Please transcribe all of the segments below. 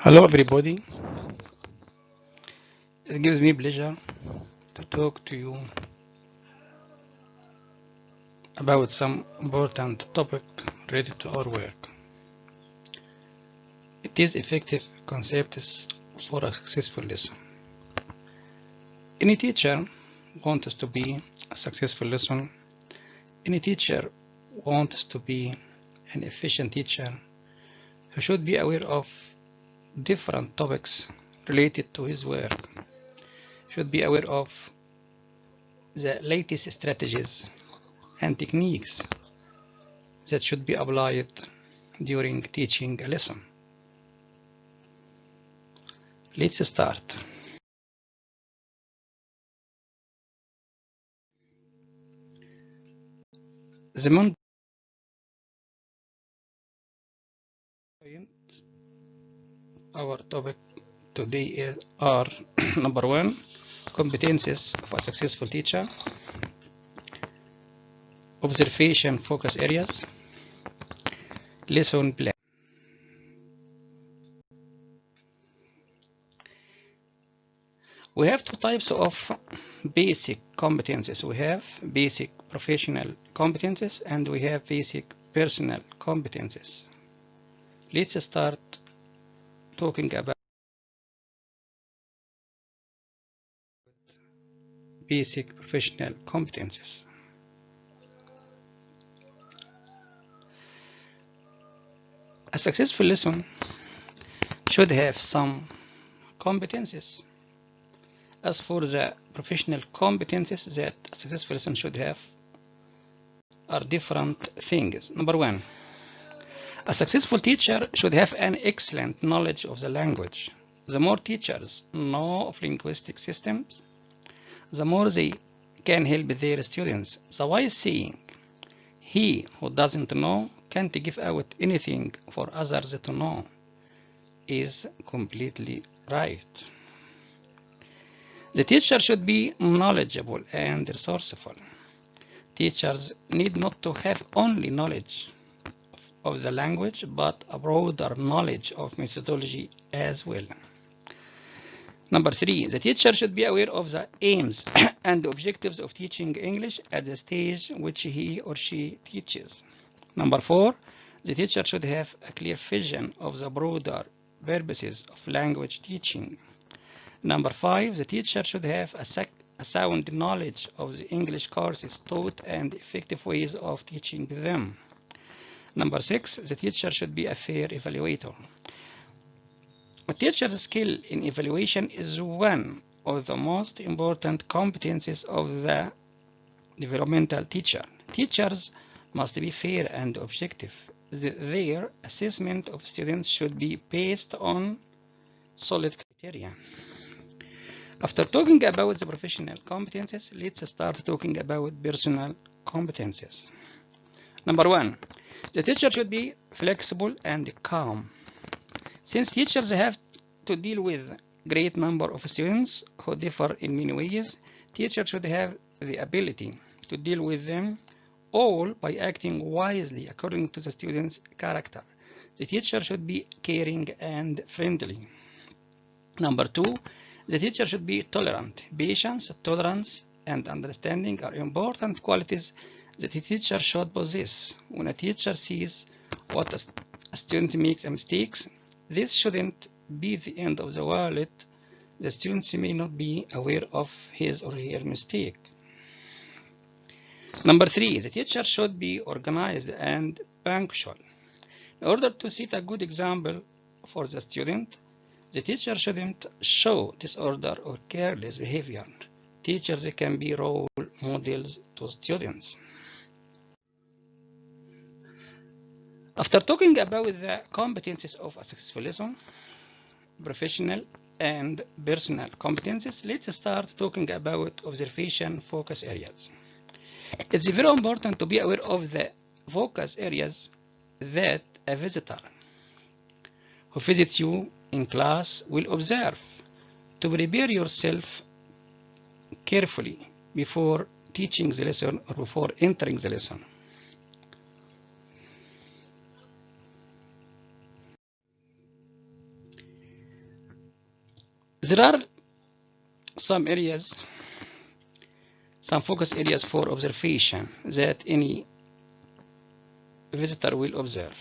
Hello everybody, it gives me pleasure to talk to you about some important topic related to our work. It is effective concepts for a successful lesson. Any teacher wants to be a successful lesson. Any teacher wants to be an efficient teacher who should be aware of different topics related to his work, should be aware of the latest strategies and techniques that should be applied during teaching a lesson. Let's start. The main point our topic today are number one, competencies of a successful teacher, observation focus areas, lesson plan. We have two types of basic competencies. We have basic professional competencies and we have basic personal competencies. Let's start talking about basic professional competencies. A successful lesson should have some competencies. As for the professional competencies that a successful lesson should have are different things. Number one, a successful teacher should have an excellent knowledge of the language. The more teachers know of linguistic systems, the more they can help their students. The wise saying, he who doesn't know can't give out anything for others to know, is completely right. The teacher should be knowledgeable and resourceful. Teachers need not to have only knowledge of the language, but a broader knowledge of methodology as well. Number three, the teacher should be aware of the aims and objectives of teaching English at the stage which he or she teaches. Number four, the teacher should have a clear vision of the broader purposes of language teaching. Number five, the teacher should have a sound knowledge of the English courses taught and effective ways of teaching them. Number six, the teacher should be a fair evaluator. A teacher's skill in evaluation is one of the most important competencies of the developmental teacher. Teachers must be fair and objective. Their assessment of students should be based on solid criteria. After talking about the professional competencies, let's start talking about personal competencies. Number one, the teacher should be flexible and calm. Since teachers have to deal with a great number of students who differ in many ways, teachers should have the ability to deal with them all by acting wisely according to the student's character. The teacher should be caring and friendly. Number two, the teacher should be tolerant. Patience, tolerance, and understanding are important qualities that a teacher should possess. When a teacher sees what a student makes a mistake, this shouldn't be the end of the world. The students may not be aware of his or her mistake. Number three, the teacher should be organized and punctual. In order to set a good example for the student, the teacher shouldn't show disorder or careless behavior. Teachers can be role models to students. After talking about the competencies of a successful lesson, professional and personal competencies, let's start talking about observation focus areas. It's very important to be aware of the focus areas that a visitor who visits you in class will observe, to prepare yourself carefully before teaching the lesson or before entering the lesson. There are some areas, some focus areas for observation that any visitor will observe.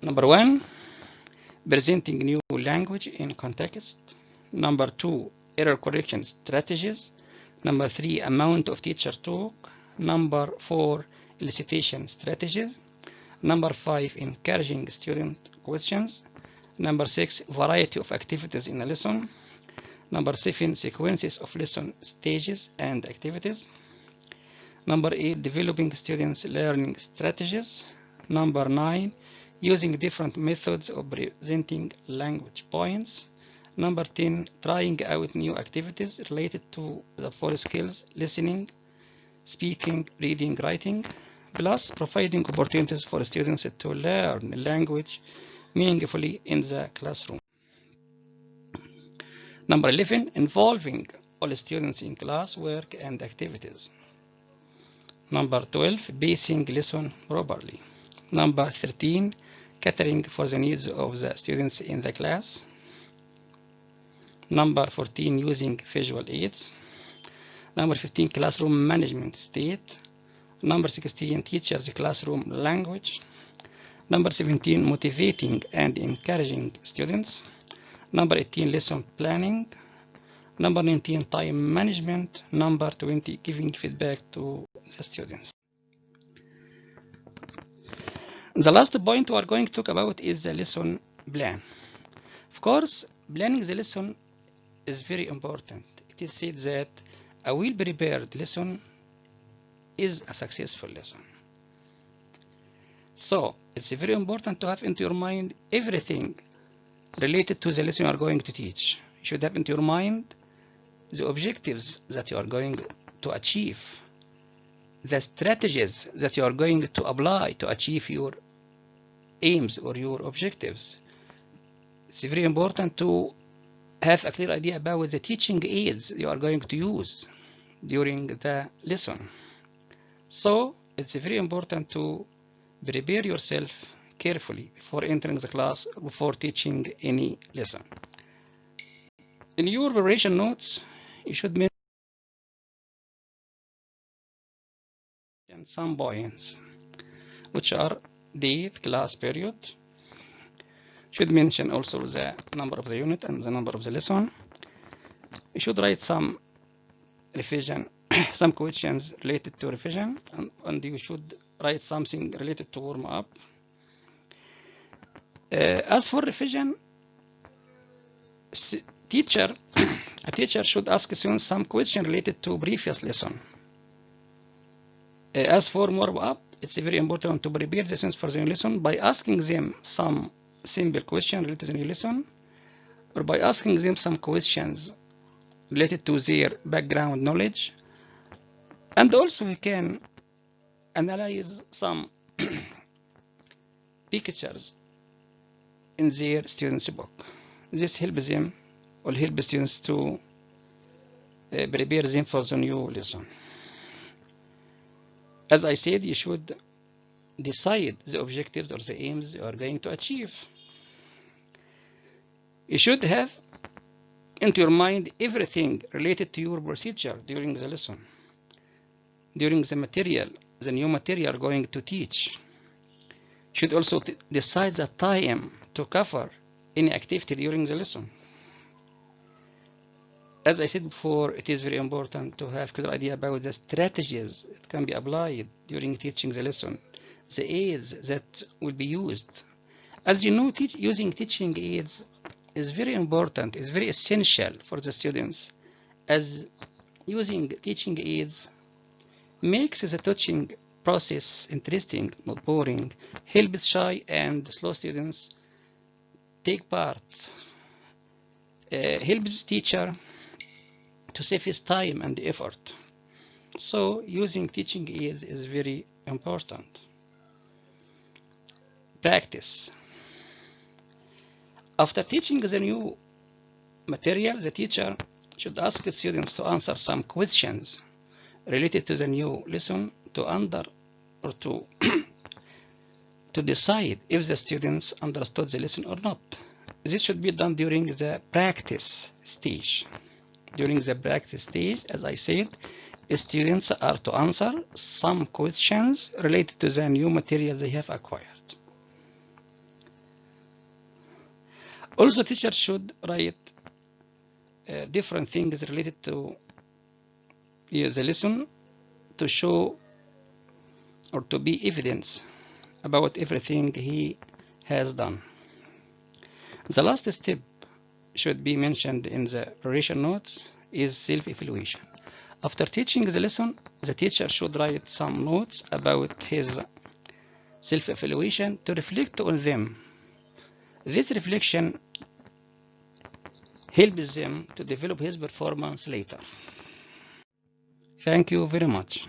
Number 1, presenting new language in context. Number 2, error correction strategies. Number 3, amount of teacher talk. Number 4, elicitation strategies. Number 5, encouraging student questions. Number 6, variety of activities in a lesson. Number 7, sequences of lesson stages and activities. Number 8, developing students' learning strategies. Number 9, using different methods of presenting language points. Number 10, trying out new activities related to the 4 skills: listening, speaking, reading, writing, plus providing opportunities for students to learn language meaningfully in the classroom. Number 11, involving all students in class work and activities. Number 12, pacing lesson properly. Number 13, catering for the needs of the students in the class. Number 14, using visual aids. Number 15, classroom management state. Number 16, teachers classroom language. Number 17, motivating and encouraging students. Number 18, lesson planning. Number 19, time management. Number 20, giving feedback to the students. The last point we are going to talk about is the lesson plan. Of course, planning the lesson is very important. It is said that a well-prepared lesson is a successful lesson. So it's very important to have into your mind everything related to the lesson you are going to teach. You should have into your mind the objectives that you are going to achieve, the strategies that you are going to apply to achieve your aims or your objectives. It's very important to have a clear idea about the teaching aids you are going to use during the lesson. So it's very important to prepare yourself carefully before entering the class, before teaching any lesson. In your preparation notes, you should mention some points, which are date, class period. Should mention also the number of the unit and the number of the lesson. You should write some revision, some questions related to revision, and you should write something related to warm up. As for revision, a teacher should ask students some question related to previous lesson. As for warm up, it's very important to prepare the students for the new lesson by asking them some simple question related to the new lesson, or by asking them some questions related to their background knowledge. And also we can analyze some pictures in their students' book. This helps them, or help students to prepare them for the new lesson. As I said, you should decide the objectives or the aims you are going to achieve. You should have into your mind everything related to your procedure during the lesson, during the material, the new material you are going to teach. You should also decide the time to cover any activity during the lesson. As I said before, it is very important to have a clear idea about the strategies that can be applied during teaching the lesson, the aids that will be used. As you know, using teaching aids is very important, is very essential for the students, as using teaching aids makes the teaching process interesting, not boring, helps shy and slow students take part, helps teacher to save his time and effort. So using teaching aids is very important. Practice. After teaching the new material, the teacher should ask the students to answer some questions related to the new lesson to decide if the students understood the lesson or not. this should be done during the practice stage. During the practice stage, as I said, students are to answer some questions related to the new material they have acquired. Also, teacher should write different things related to the lesson to show or to be evidence about everything he has done. The last step should be mentioned in the preparation notes is self-evaluation. After teaching the lesson, the teacher should write some notes about his self-evaluation to reflect on them. This reflection helps them to develop his performance later. Thank you very much.